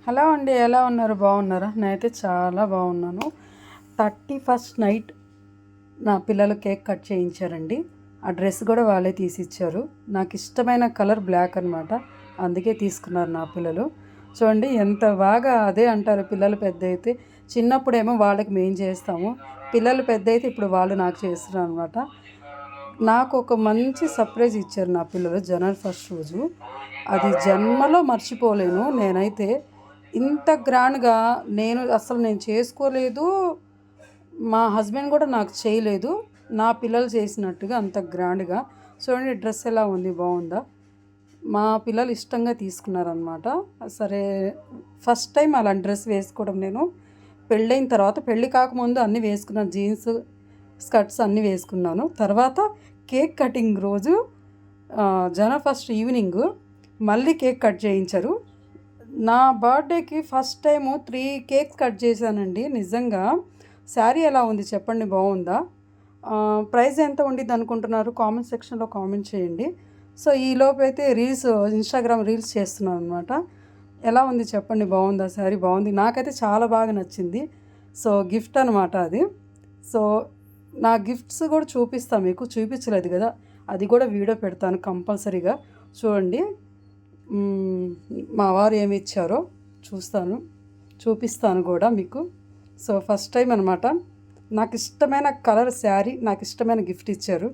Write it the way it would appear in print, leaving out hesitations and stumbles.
Hello అండి, ఎలా ఉన్నారు? బాగున్నారా? నేనైతే చాలా బాగున్నాను. 31st నైట్ నా పిల్లలు కేక్ కట్ చేయించారండి. ఆ డ్రెస్ కూడా వాళ్ళే తీసిచ్చారు. నాకు ఇష్టమైన కలర్ బ్లాక్ అనమాట, అందుకే తీసుకున్నారు నా పిల్లలు. చూడండి ఎంత బాగా, అదే అంటారు పిల్లలు పెద్ద అయితే. చిన్నప్పుడేమో వాళ్ళకి మేము చేస్తాము, పిల్లలు పెద్ద అయితే ఇప్పుడు వాళ్ళు నాకు చేస్తున్నారు అనమాట. నాకు ఒక మంచి సర్ప్రైజ్ ఇచ్చారు నా పిల్లలు జనవరి 1 రోజు. అది జన్మలో మర్చిపోలేను నేనైతే. ఇంత గ్రాండ్గా నేను చేసుకోలేదు, మా హస్బెండ్ కూడా నాకు చేయలేదు. నా పిల్లలు చేసినట్టుగా అంత గ్రాండ్గా. చూడండి డ్రెస్ ఎలా ఉంది, బాగుందా? మా పిల్లలు ఇష్టంగా తీసుకున్నారనమాట. సరే, ఫస్ట్ టైం అలాంటి డ్రెస్ వేసుకోవడం నేను. పెళ్ళైన తర్వాత, పెళ్ళి కాకముందు అన్నీ వేసుకున్నాను, జీన్స్ స్కర్ట్స్ అన్నీ వేసుకున్నాను. తర్వాత కేక్ కటింగ్ రోజు జనవరి 1 ఈవినింగ్ మళ్ళీ కేక్ కట్ చేయించారు. నా బర్త్డేకి ఫస్ట్ టైము 3 కేక్స్ కట్ చేశానండి. నిజంగా శారీ ఎలా ఉంది చెప్పండి, బాగుందా? ప్రైస్ ఎంత ఉండిద్ది అనుకుంటున్నారు? కామెంట్ సెక్షన్లో కామెంట్ చేయండి. సో ఈలోపు అయితే ఇన్స్టాగ్రామ్ రీల్స్ చేస్తున్నాను అనమాట. ఎలా ఉంది చెప్పండి, బాగుందా? శారీ బాగుంది, నాకైతే చాలా బాగా నచ్చింది. సో గిఫ్ట్ అనమాట అది. సో నా గిఫ్ట్స్ కూడా చూపిస్తాను మీకు, చూపించలేదు కదా, అది కూడా వీడియో పెడతాను కంపల్సరీగా. చూడండి మా వారు ఏమి ఇచ్చారో చూపిస్తాను కూడా మీకు. సో ఫస్ట్ టైం అనమాట నాకు ఇష్టమైన కలర్ శారీ, నాకు ఇష్టమైన గిఫ్ట్ ఇచ్చారు.